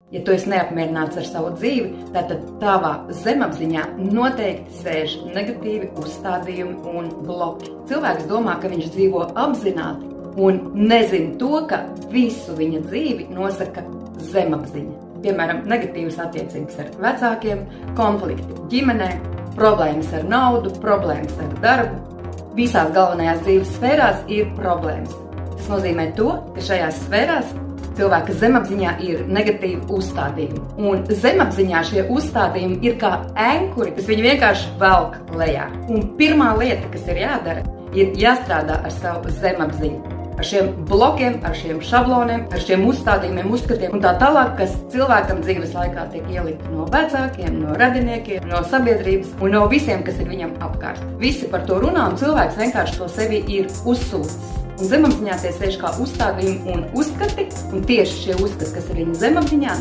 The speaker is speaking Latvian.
Ja tu esi neapmierināts ar savu dzīvi, tad tavā zemapziņā noteikti sēž negatīvi uzstādījumi un bloki. Cilvēks domā, ka viņš dzīvo apzināti un nezina to, ka visu viņa dzīvi nosaka zemapziņa. Piemēram, negatīvas attiecības ar vecākiem, konflikti ģimenē, problēmas ar naudu, problēmas ar darbu. Visās galvenajās dzīves sfērās ir problēmas. Tas nozīmē to, ka šajās sfērās cilvēka zemapziņā ir negatīvi uzstādījumi. Un zemapziņā šie uzstādījumi ir kā enkuri, kas viņu vienkārši velk lejā. Un pirmā lieta, kas ir jādara, ir jāstrādā ar savu zemapziņu. Ar šiem blokiem, ar šiem šabloniem, ar šiem uzstādījumiem, uzskatiem un tā tālāk, kas cilvēkam dzīves laikā tiek ielikti no vecākiem, no radiniekiem, no sabiedrības un no visiem, kas ir viņam apkārt. Visi par to runā un cilvēks vienkārši to sevi ir uzsūcis. Un zemapziņā tie sēž kā uzstādījumi un uzskati, un tieši šie uzskati, kas ir viņa zemapziņā,